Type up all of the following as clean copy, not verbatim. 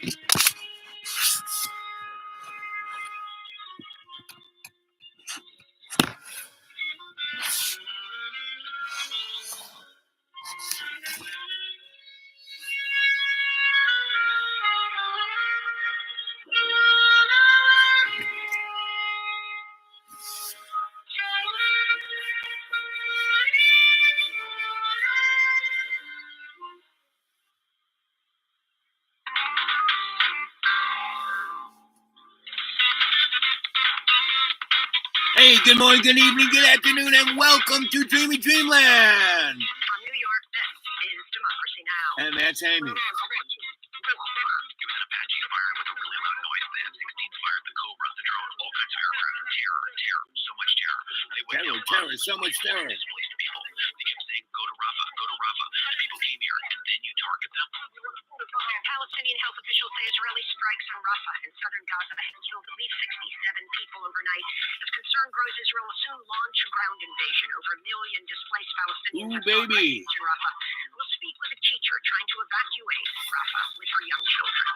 Hey, good morning, good evening, good afternoon, and welcome to Dreamy Dreamland. From New York, this is Democracy Now! And that's Amy. It was an Apache fire with a really loud noise. The F-16s fired the Cobra, the drone, all kinds of aircraft. Terror, so much terror. They went Terror, so much terror. Displaced people. They kept saying, go to Rafah, go to Rafah. People came here, and then you target them. Palestinian health officials say Israeli strikes on Rafah in southern Gaza have killed at least 67 people overnight. As concern grows, Israel will soon launch a ground invasion. Over 1 million displaced Palestinians have sought refuge in Rafah. We'll speak with a teacher trying to evacuate Rafah with her young children.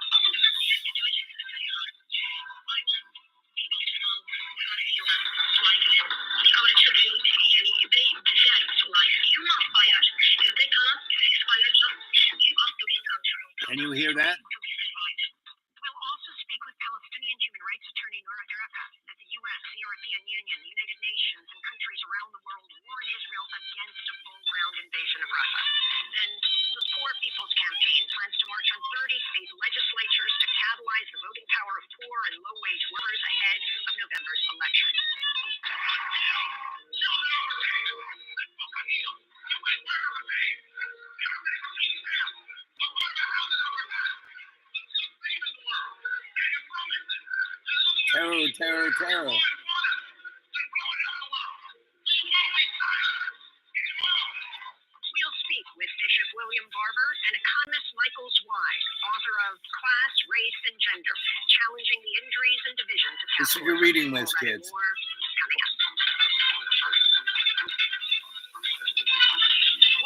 Can you hear that? We'll also speak with Palestinian human rights attorney Nora Arafat as the U.S., the European Union, the United Nations, and countries around the world warn Israel against a full ground invasion of Rafah. Then the Poor People's Campaign plans to march on 30 state legislatures to catalyze the voting power of poor and low-wage workers ahead of November's election. Terror. We'll speak with Bishop William Barber and economist Michael Zweig, author of Class, Race, and Gender, Challenging the Injuries and Divisions of This is your reading list, kids. Coming up.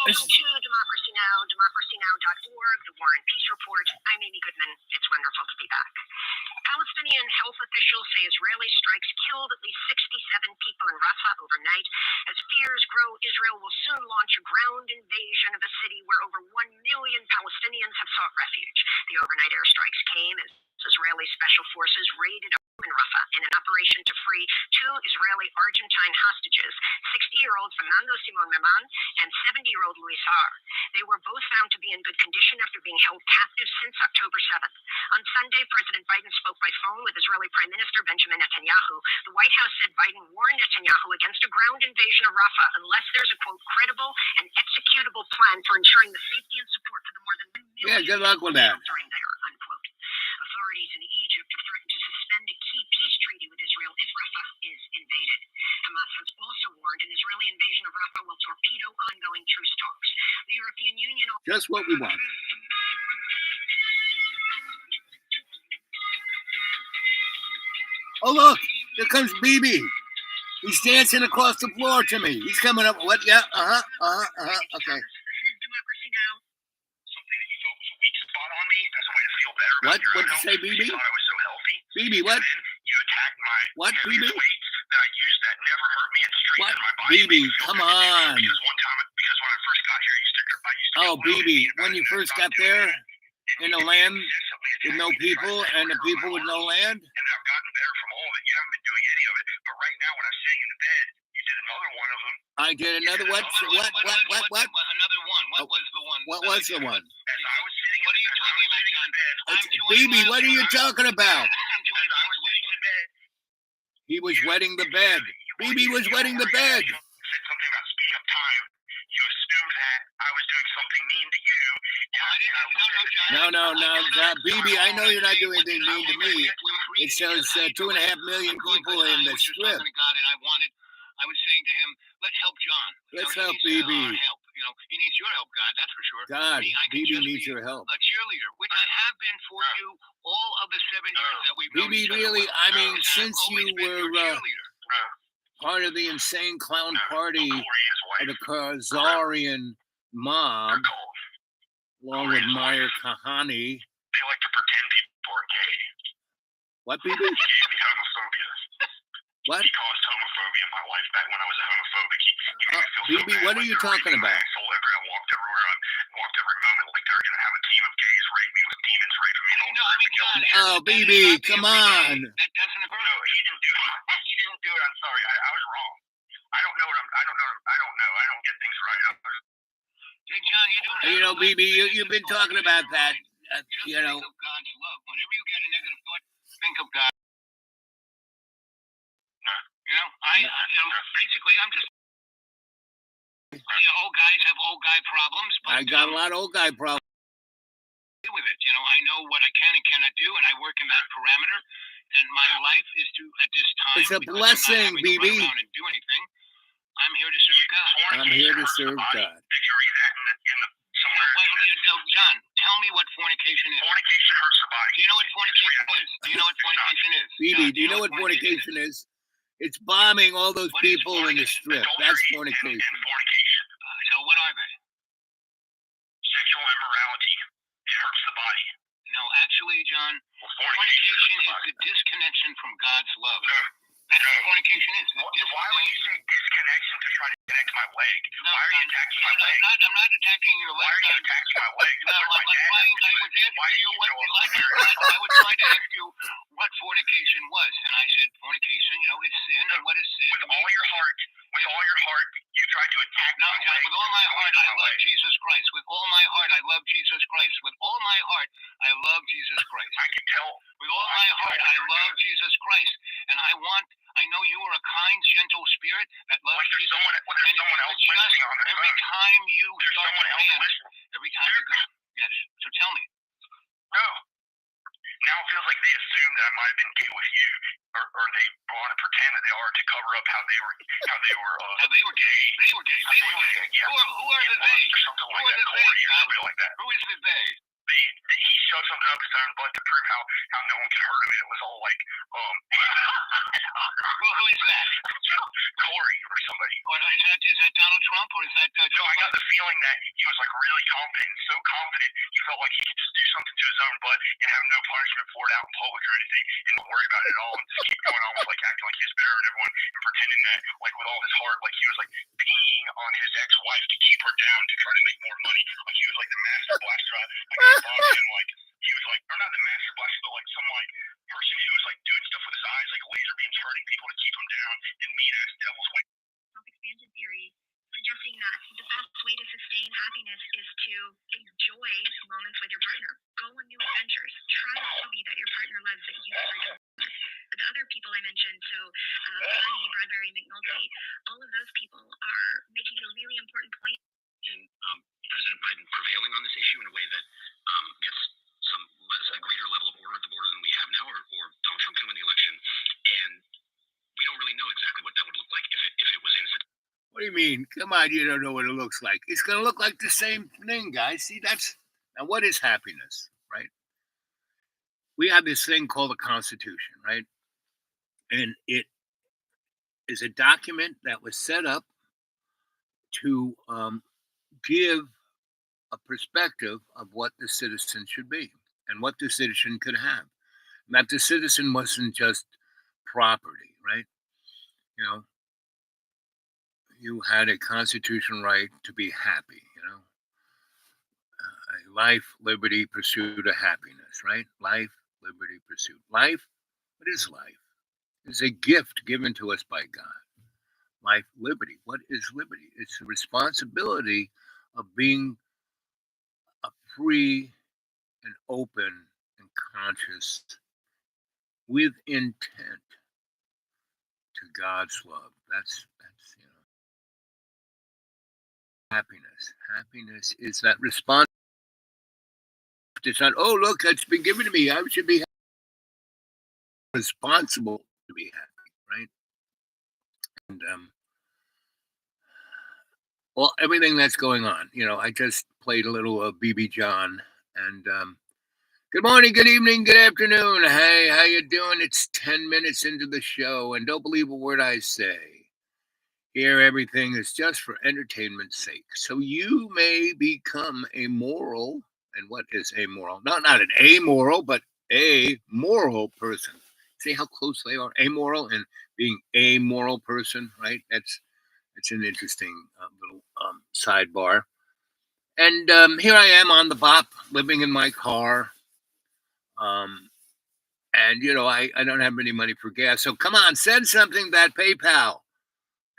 Welcome to Democracy Now!, democracynow.org, the War and Peace Report. I'm Amy Goodman. It's wonderful to be back. Palestinian health officials say Israeli strikes killed at least 67 people in Rafah overnight. As fears grow, Israel will soon launch a ground invasion of a city where over 1 million Palestinians have sought refuge. The overnight airstrikes came as Israeli special forces raided a home in Rafah in an operation to free 2 Israeli Argentine hostages, 60-year-old Fernando Simon Meman and 70-year-old Luis Har. They were both found to be in good condition after being held captive since October 7th. On Sunday, President Biden spoke by phone with Israeli Prime Minister Benjamin Netanyahu. The White House said Biden warned Netanyahu against a ground invasion of Rafah unless there's a, quote, credible and executable plan for ensuring the safety and support for the more than 1 million Yeah, good luck with that. during there, unquote. Authorities in Egypt have threatened to suspend a key peace treaty with Israel if Rafah is invaded. Hamas has also warned an Israeli invasion of Rafah will torpedo ongoing truce talks. The European Union... Just what we want. Oh, look, here comes BB. He's dancing across the floor to me. He's coming up. What? Yeah, okay. This is Democracy Now! Something that you thought was a weak spot on me as a way to feel better about your What'd you health. say, BB? You thought I was so healthy. BB, what? And then you attacked my What, BB? weights that I used that never hurt me and strengthened my body. BB, come on. Because when I first got here, I used to Oh, BB, when you first got there in the land with no people and the people with no land? And I've gotten better from all of it. You haven't been doing any of it. But right now, when I'm sitting in the bed, you did another one of them. I did another what? What? Another one. What was the one? What was the one? As I was sitting in the bed. BB, what are you talking about? As I was sitting in the bed. He was wetting the bed. BB was wetting the bed. You said something about speeding up time. You assumed that I was doing something mean to you. No, BB, I know you're not doing anything mean to me. It says 2.5 million people in the strip. I was saying to him, let's help John. Let's help BB. Help. He needs your help, God, that's for sure. God, BB needs your help. A cheerleader, which I have been for you all of the 7 years that we've known BB, each other. really, I mean, since you were part of the insane clown party of the Khazarian mob, along with Meyer Kahane. They like to pretend people What, BB? He gave me homophobia. What? He caused homophobia in my life back when I was a homophobic. He made me feel so BB, bad, what are like you they're talking raping my about? asshole I walked everywhere. I walked every moment like they're going to have a team of gays rape me with demons raping me. No, I mean, John. Oh, BB, come on. That doesn't occur. No, he didn't do it. He didn't do it. I'm sorry. I was wrong. I don't know. I don't get things right. Hey, John, you don't. You know, BB, you've been talking about that. Just You know. think of God's love. Whenever you get a negative thought, think of God. You know, basically, I'm just. Old guys have old guy problems. But, I got a lot of old guy problems. With it, you know, I know what I can and cannot do, and I work in that parameter. And my life is to, at this time, it's a blessing, BB. Run around and do anything. I'm here to serve God. I'm here to serve God. Did you read that in the somewhere? John, tell me what fornication is. Fornication hurts the body. Do you know what fornication is? Do you know what fornication is? BB, John, do you know what fornication is? It's bombing all those people in the strip. That's fornication. And fornication. So what are they? Sexual immorality. It hurts the body. No, actually, John, Well, fornication is the disconnection from God's love. No. That's what fornication is. Why would you say disconnection to try to connect my leg? No, why are you attacking my leg? I'm not attacking your leg. Why are you attacking my leg? No, I would try to ask you what fornication was, and I said fornication. You know, it's sin, and what is sin? With all your heart, you tried to attack my leg. With all my heart, I love Jesus Christ. With all my heart, I love Jesus Christ. With all my heart, I love Jesus Christ. I can tell. With all my heart, I love Jesus Christ, and I know you are a kind, gentle spirit that loves Jesus. There's someone else listening on the phone. Every time you start to rant, every time you go. Yes. So tell me. No. Now it feels like they assume that I might have been gay with you, or they want to pretend that they are to cover up how they were gay. They were gay. Yeah. Who are the they? Or something like that. Corey, or somebody like that. Who is the they? He shoved something up his own butt to prove how no one could hurt him, and it was all like, who is that? Corey or somebody. Or is that Donald Trump, or is that No, I got the feeling that he was like really confident, so confident he felt like he could just do something to his own butt and have no punishment for it out in public or anything, and not worry about it at all, and just keep going on with like acting like he was better than everyone and pretending that like with all his heart, like he was like peeing on his ex-wife to keep her down to try to make more money, like he was like the master blaster. Like he was like, or not the master blaster, but like some like person who was like doing stuff with his eyes, like laser beams hurting people to keep them down, and mean ass devils. Self-expansion theory suggesting that the best way to sustain happiness is to enjoy moments with your partner. Go on new adventures. Try a hobby that your partner loves that you never do. The other people I mentioned, so Bonnie, Bradbury, McNulty, all of those people are making a really important point. President Biden prevailing on this issue in a way that gets a greater level of order at the border than we have now, or Donald Trump can win the election, and we don't really know exactly what that would look like if it was instant. What do you mean? Come on, you don't know what it looks like. It's going to look like the same thing, guys. See, now what is happiness, right? We have this thing called the Constitution, right? And it is a document that was set up to give a perspective of what the citizen should be and what the citizen could have. And that the citizen wasn't just property, right? You know, you had a constitutional right to be happy, you know. A life, liberty, pursuit of happiness, right? Life, liberty, pursuit. Life, what is life? It's a gift given to us by God. Life, liberty. What is liberty? It's the responsibility of being a free and open and conscious with intent to God's love. That's you know, happiness. Happiness is that response. It's not, oh, look, it's been given to me. I should be responsible to be happy, right? And well, everything that's going on. You know, I just played a little of BB John, and good morning, good evening, good afternoon. Hey, how you doing? It's 10 minutes into the show, and don't believe a word I say. Here, everything is just for entertainment's sake. So you may become a moral, and what is amoral? Not an amoral, but a moral person. See how close they are. Amoral and being a moral person, right? That's an interesting little sidebar. And here I am on the bop, living in my car. Um, and I don't have any money for gas. So come on, send something that PayPal.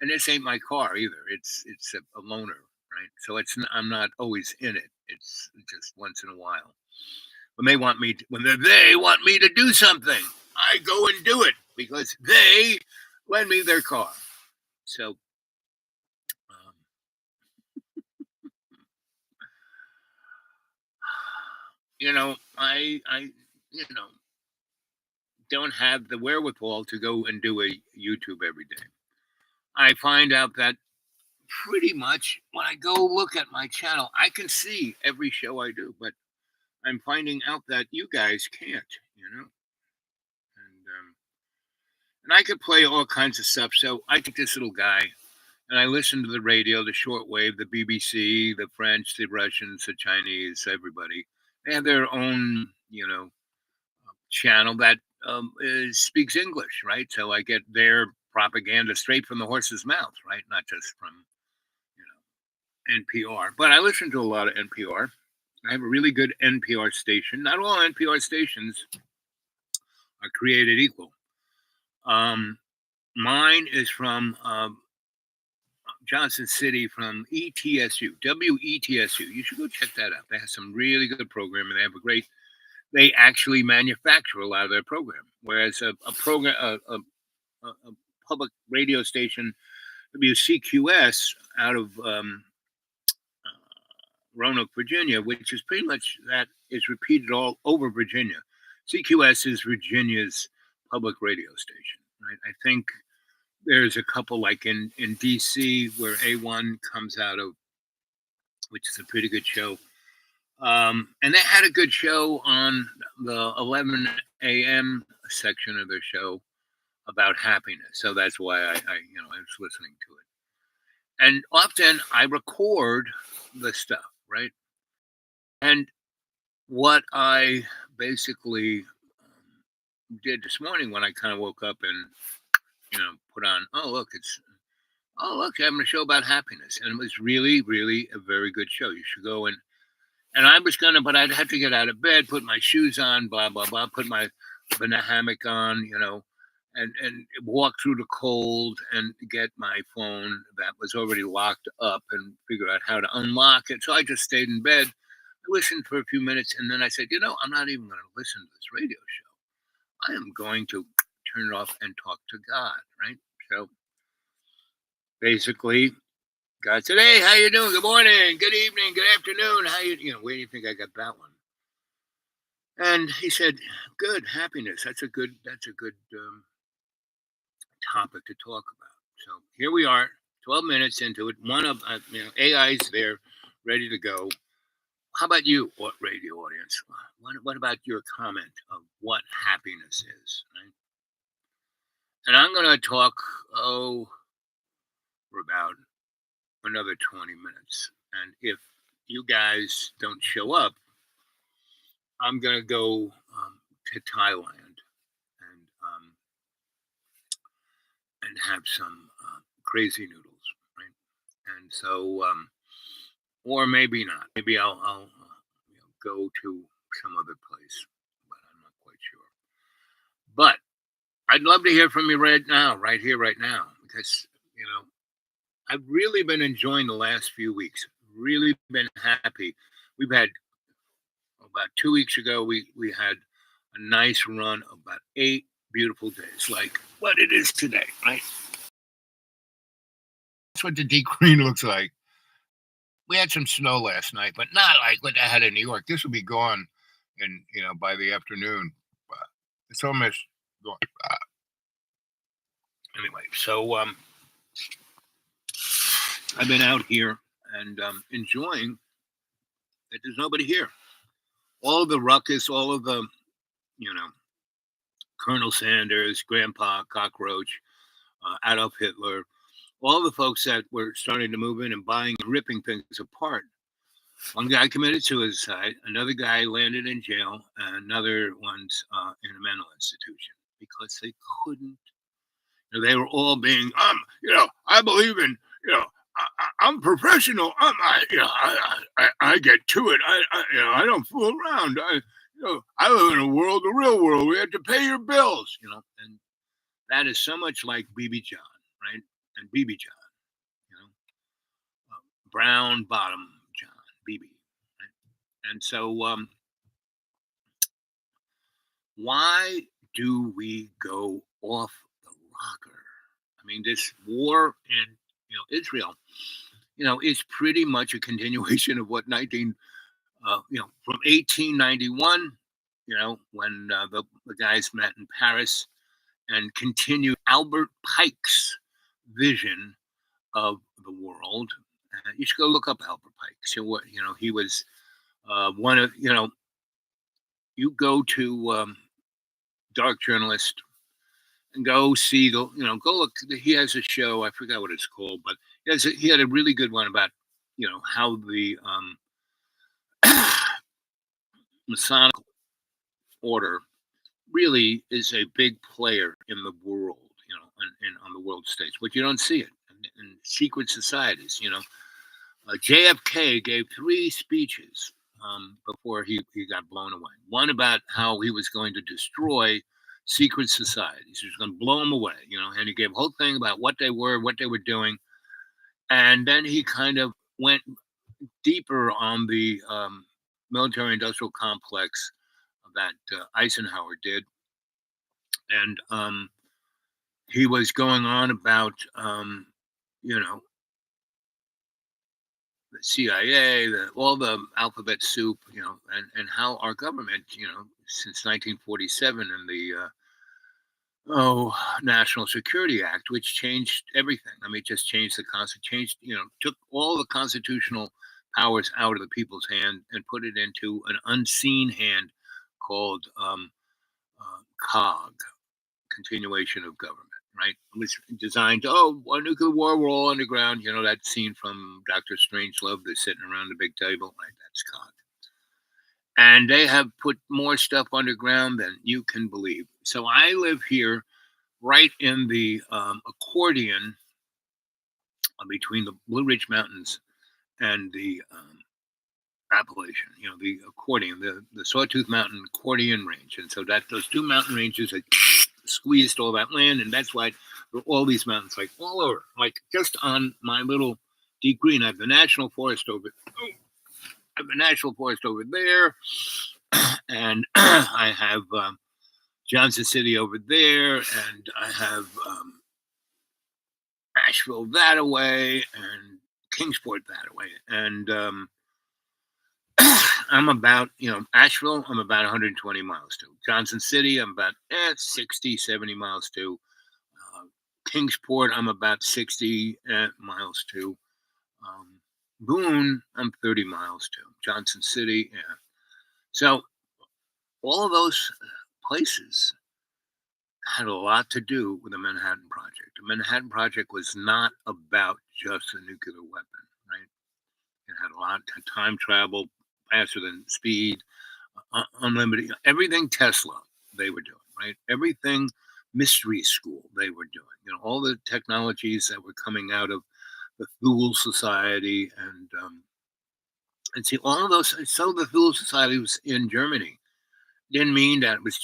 And this ain't my car either. It's a loaner, right? So I'm not always in it. It's just once in a while. When they want me to do something, I go and do it because they lend me their car. So I don't have the wherewithal to go and do a YouTube every day. I find out that pretty much when I go look at my channel, I can see every show I do, but I'm finding out that you guys can't. And I could play all kinds of stuff. So I take this little guy and I listen to the radio, the shortwave, the BBC, the French, the Russians, the Chinese, everybody. They have their own, channel that speaks English, right? So I get their propaganda straight from the horse's mouth, right? Not just from, NPR. But I listen to a lot of NPR. I have a really good NPR station. Not all NPR stations are created equal. Mine is from Johnson City from ETSU, WETSU. You should go check that out. They have some really good programming. They actually manufacture a lot of their program. Whereas a public radio station, WCQS, out of Roanoke, Virginia, which is pretty much that is repeated all over Virginia. CQS is Virginia's public radio station, right? I think there's a couple like in DC where A1 comes out of, which is a pretty good show. And they had a good show on the 11 a.m. section of their show about happiness. So that's why I was listening to it. And often I record the stuff, right? And what I basically did this morning when I kind of woke up and put on, oh look, you're having a show about happiness, and it was really, really a very good show. You should go and I was gonna, but I'd have to get out of bed, put my shoes on, blah blah blah, put my banana hammock on, and walk through the cold and get my phone that was already locked up and figure out how to unlock it. So I just stayed in bed. I listened for a few minutes, and then I said, I'm not even going to listen to this radio show. I am going to turn it off and talk to God, right? So basically, God said, "Hey, how you doing? Good morning, good evening, good afternoon. How where do you think I got that one?" And he said, "Good, happiness. That's a good topic to talk about." So here we are, 12 minutes into it. One of AI's there, ready to go. How about you, radio audience? What about your comment of what happiness is? Right? And I'm going to talk for about another 20 minutes. And if you guys don't show up, I'm going to go to Thailand and have some crazy noodles, right? And so, or maybe not. Maybe I'll go to some other place, but I'm not quite sure. But I'd love to hear from you right now, right here, right now, because I've really been enjoying the last few weeks. Really been happy. We've had about 2 weeks ago. We had a nice run of about 8 beautiful days, like what it is today, right? That's what the deep green looks like. We had some snow last night, but not like what they had in New York. This will be gone, and by the afternoon. It's almost gone. Anyway, so I've been out here and enjoying that there's nobody here. All of the ruckus, all of the, Colonel Sanders, Grandpa Cockroach, Adolf Hitler, all the folks that were starting to move in and buying and ripping things apart. One guy committed suicide. Another guy landed in jail. And another one's in a mental institution. because they couldn't. They were all being, I believe in, I'm professional. I get to it. I don't fool around. I live in a world, the real world. We have to pay your bills, and that is so much like BB John, right? And BB John, you know, brown bottom John, BB. Right? And so, why do we go off the rocker? I mean, this war in Israel, is pretty much a continuation of what from 1891, when the guys met in Paris and continued Albert Pike's vision of the world. You should go look up Albert Pike. So what he was one of you go to Dark Journalist and go see go look. He has a show. I forgot what it's called, but he had a really good one about how the Masonic order really is a big player in the world, and on the world stage, but you don't see it in secret societies. JFK gave 3 speeches before he got blown away. One about how he was going to destroy secret societies. He was going to blow them away, and he gave a whole thing about what they were doing. And then he kind of went deeper on the military industrial complex that Eisenhower did. And he was going on about, the CIA, all the alphabet soup, and how our government, since 1947 and the National Security Act, which changed everything. I mean, it just changed the constitution, took all the constitutional powers out of the people's hand and put it into an unseen hand called COG, continuation of government. Right? It was designed to, a nuclear war, we're all underground. That scene from Dr. Strangelove, they're sitting around the big table. Right? That's COG. And they have put more stuff underground than you can believe. So I live here right in the accordion between the Blue Ridge Mountains and the Appalachian, the accordion, the Sawtooth Mountain accordion range. And so those 2 mountain ranges have squeezed all that land. And that's why there are all these mountains, like all over, like just on my little deep green. I have the National Forest over there. And I have Johnson City over there, and I have Asheville that away, and Kingsport that away. And I'm about, Asheville, I'm about 120 miles to. Johnson City, I'm about 60, 70 miles to. Kingsport, I'm about 60 miles to. Boone, I'm 30 miles to. Johnson City, yeah. So all of those places had a lot to do with the Manhattan Project. The Manhattan Project was not about just a nuclear weapon, right? It had a lot of time travel, faster than speed, unlimited, everything Tesla they were doing, right? Everything Mystery School they were doing. All the technologies that were coming out of the Thule Society and see all of those. So the Thule Society was in Germany. Didn't mean that it was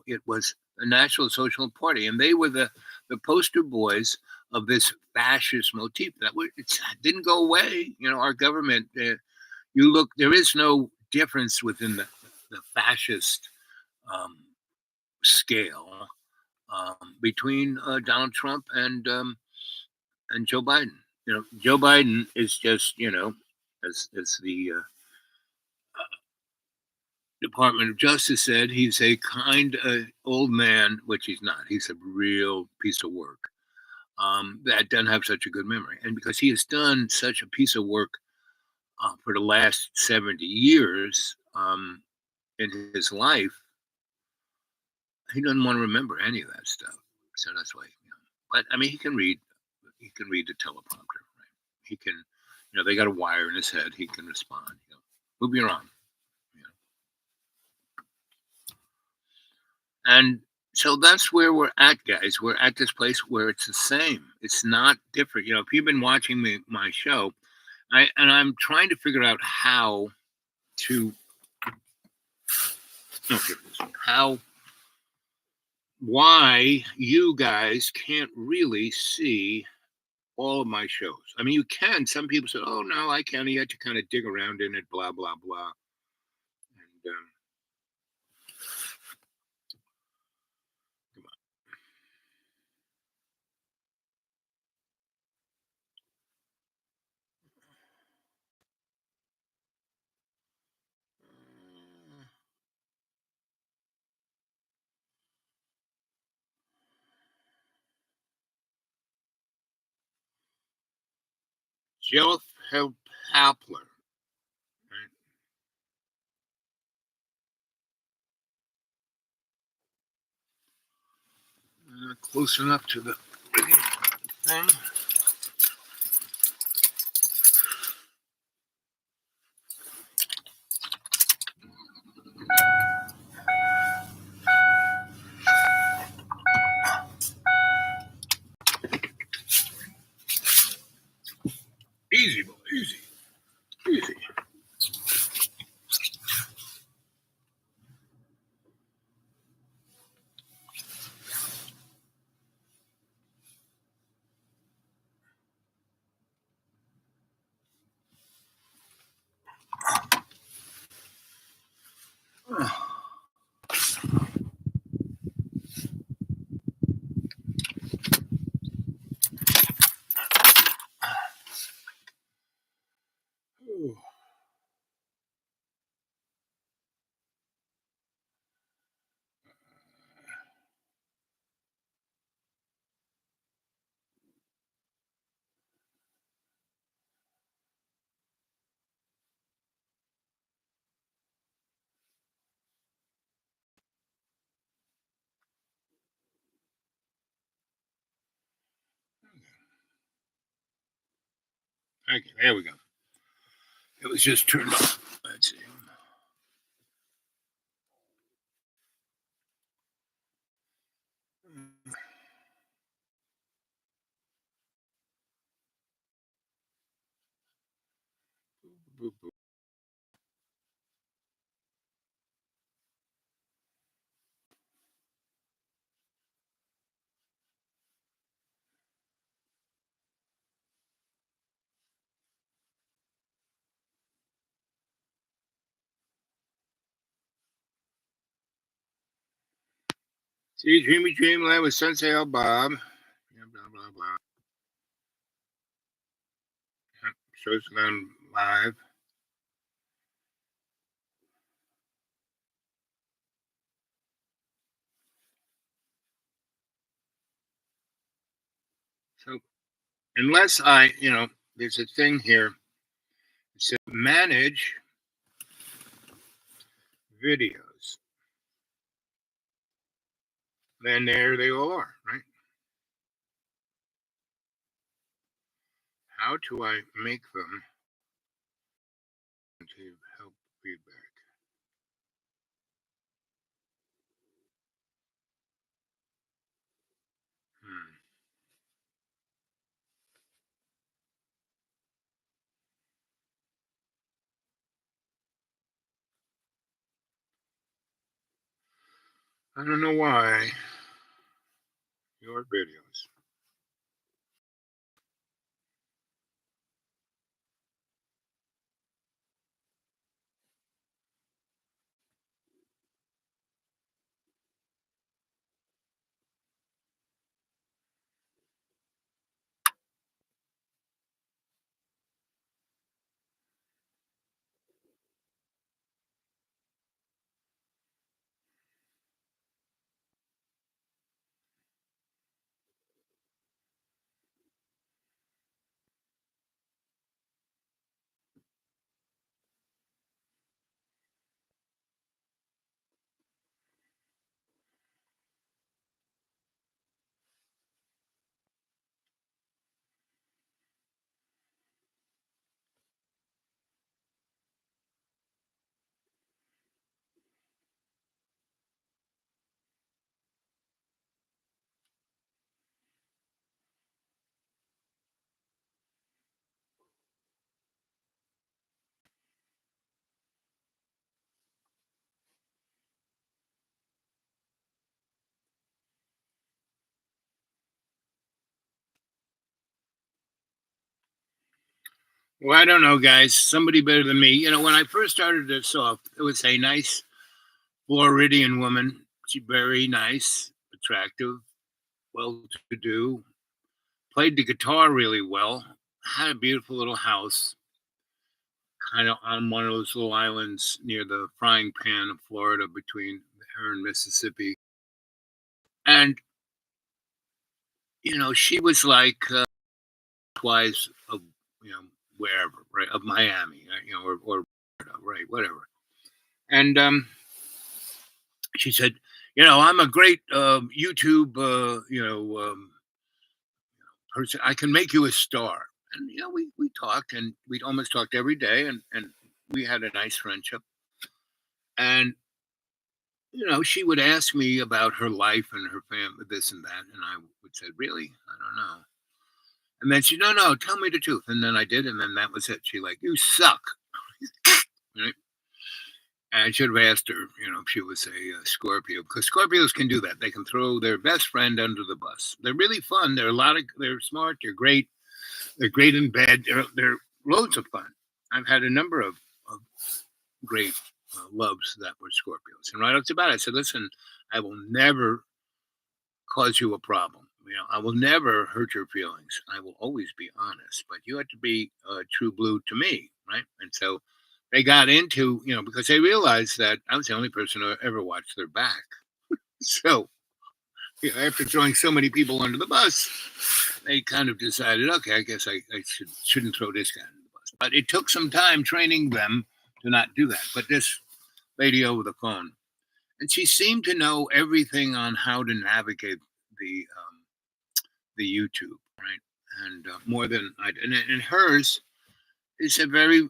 it was the National Social Party, and they were the poster boys of this fascist motif it didn't go away. Our government, there is no difference within the fascist scale between Donald Trump and Joe Biden. Joe Biden is just as the Department of Justice said, he's a kind old man, which he's not. He's a real piece of work that doesn't have such a good memory. And because he has done such a piece of work for the last 70 years in his life, he doesn't want to remember any of that stuff. So that's why. But I mean, he can read. He can read the teleprompter. Right? He can. They got a wire in his head. He can respond. Move me around. And So that's where we're at, guys. We're at this place where it's the same. It's not different. If you've been watching my show, I'm trying to figure out to no, here it is. how why you guys can't really see all of my shows. I mean, you can. Some people say, "Oh no, I can't." You have to kind of dig around in it, blah blah blah. And come on. Jelf Hapler. Right? Close enough to the thing. Easy, boy, easy, easy. Okay, there we go. It was just turned off. Let's see. See, Dreamy Dreamland with Sensei Bob. Yeah, blah, blah, blah. Yep, shows them live. So, unless there's a thing here. It says manage videos. Then there they all are, right? How do I make them to help feedback? Hmm. I don't know why. Your videos. Well, I don't know, guys. Somebody better than me. You know, when I first started this off, it was a nice Floridian woman. She very nice, attractive, well-to-do, played the guitar really well, had a beautiful little house, kind of on one of those little islands near the frying pan of Florida between her and Mississippi. And, she was like twice of, wherever, right, of Miami, or right, whatever. And she said, I'm a great YouTube, person. I can make you a star. And we talked, and we'd almost talked every day, and we had a nice friendship. And she would ask me about her life and her family, this and that, and I would say, "Really, I don't know." And then she, no, tell me the truth. And then I did, and then that was it. She like, you suck. Right? And I should have asked her, if she was a Scorpio, because Scorpios can do that. They can throw their best friend under the bus. They're really fun. They're smart. They're great. They're great in bed. They're loads of fun. I've had a number of great loves that were Scorpios. And right off the bat, I said, listen, I will never cause you a problem. I will never hurt your feelings. I will always be honest, but you have to be true blue to me, right? And so they got into, because they realized that I was the only person who ever watched their back. So, after throwing so many people under the bus, they kind of decided, okay, I guess I shouldn't throw this guy under the bus. But it took some time training them to not do that. But this lady over the phone, and she seemed to know everything on how to navigate the YouTube, right? And more than I did. And hers is a very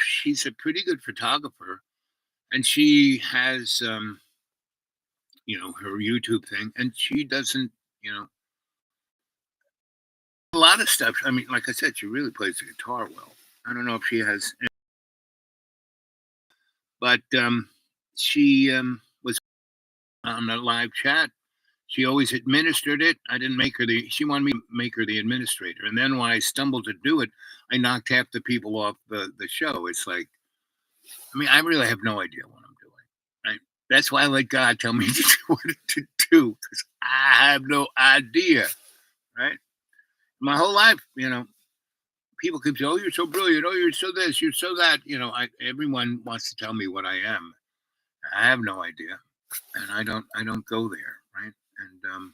she's a pretty good photographer, and she has her YouTube thing, and she doesn't a lot of stuff. I mean, like I said, she really plays the guitar well. I don't know if she has, but she was on the live chat. She always administered it. I didn't make her she wanted me to make her the administrator. And then when I stumbled to do it, I knocked half the people off the show. It's like, I mean, I really have no idea what I'm doing. Right? That's why I let God tell me to do what to do, because I have no idea. Right? My whole life, people keep saying, "Oh, you're so brilliant. Oh, you're so this. You're so that." Everyone wants to tell me what I am. I have no idea, and I don't go there, right? And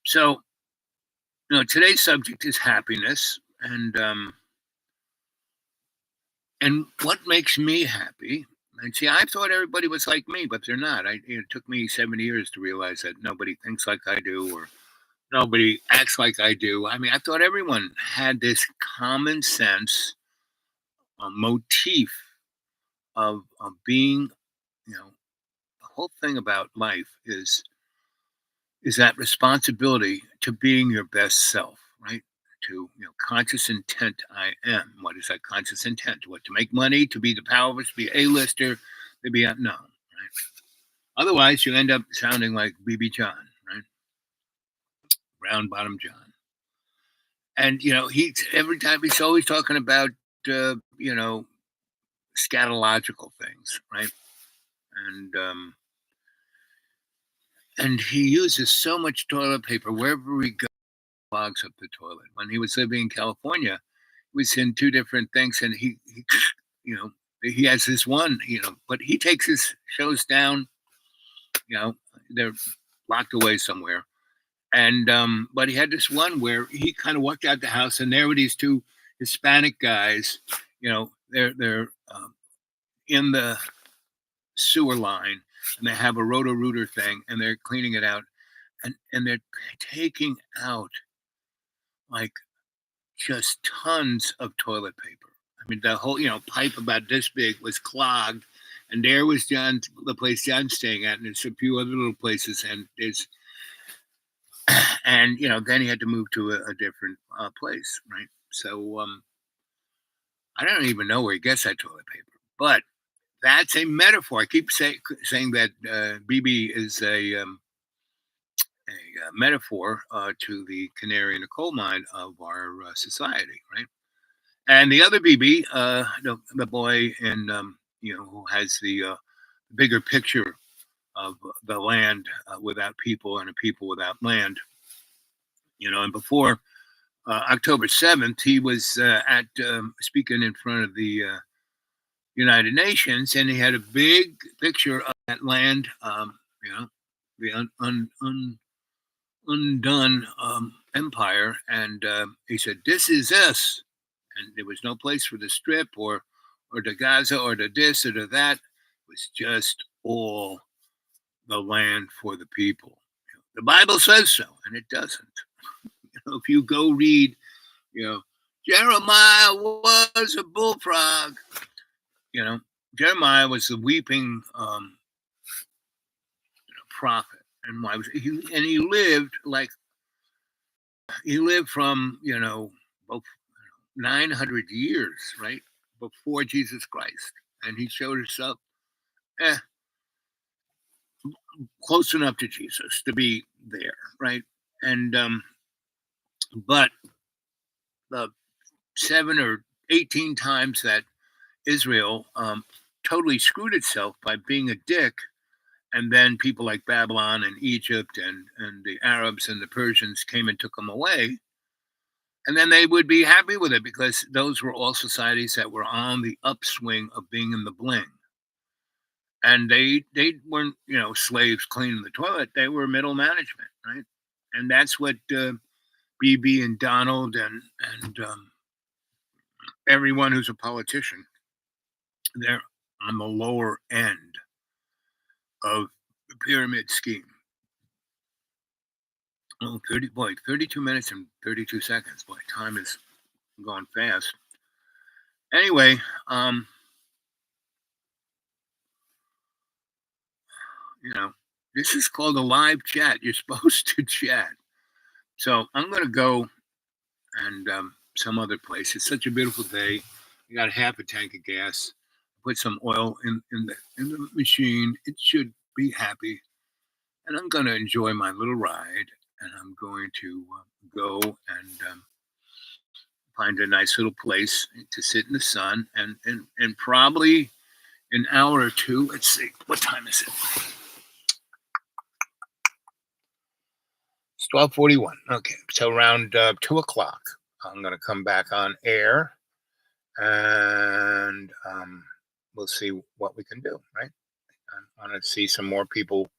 so, today's subject is happiness, and what makes me happy. And see, I thought everybody was like me, but they're not. It took me 7 years to realize that nobody thinks like I do, or nobody acts like I do. I mean, I thought everyone had this common sense motif of being. The whole thing about life is that responsibility to being your best self, right? To conscious intent. I am. What is that conscious intent? What, to make money, to be the powerless, to be A-lister, to be no, right? Otherwise, you end up sounding like BB John, right? Round bottom John. And he every time he's always talking about scatological things, right? And he uses so much toilet paper wherever we go, clogs up the toilet. When he was living in California, he was in two different things, and he you know he has this one, but he takes his shows down. They're locked away somewhere. And but he had this one where he kind of walked out the house, and there were these two Hispanic guys. They're in the sewer line, and they have a roto-rooter thing, and they're cleaning it out, and they're taking out like just tons of toilet paper. I mean, the whole pipe about this big was clogged, and there was the place John's staying at, and there's a few other little places, and then he had to move to a different place, right? So I don't even know where he gets that toilet paper, but that's a metaphor. I keep saying that BB is metaphor to the canary in the coal mine of our society, right? And the other BB, the boy in who has the bigger picture of the land without people and a people without land. And before October 7th, he was at speaking in front of the United Nations, and he had a big picture of that land, the undone empire, and he said, "This is us," and there was no place for the Strip or the Gaza or the this or the that. It was just all the land for the people. The Bible says so, and it doesn't. If you go read, Jeremiah was a bullfrog. Jeremiah was the weeping prophet, and why was he lived from 900 years, right, before Jesus Christ, and he showed himself close enough to Jesus to be there, right? And but the 7 or 18 times that Israel totally screwed itself by being a dick, and then people like Babylon and Egypt and the Arabs and the Persians came and took them away, and then they would be happy with it because those were all societies that were on the upswing of being in the bling. And they weren't slaves cleaning the toilet. They were middle management, right? And that's what BB and Donald and everyone who's a politician, they're on the lower end of the pyramid scheme. Oh, 32 minutes and 32 seconds. Boy, time is gone fast. Anyway, this is called a live chat. You're supposed to chat. So I'm going to go and some other place. It's such a beautiful day. I got half a tank of gas. Put some oil in the machine. It should be happy. And I'm going to enjoy my little ride. And I'm going to go and find a nice little place to sit in the sun. And probably an hour or two. Let's see. What time is it? It's 12:41. Okay. So around 2 o'clock, I'm going to come back on air. And we'll see what we can do, right? I want to see some more people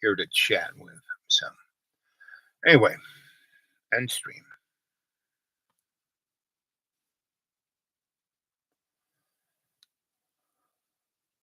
here to chat with. So anyway, end stream.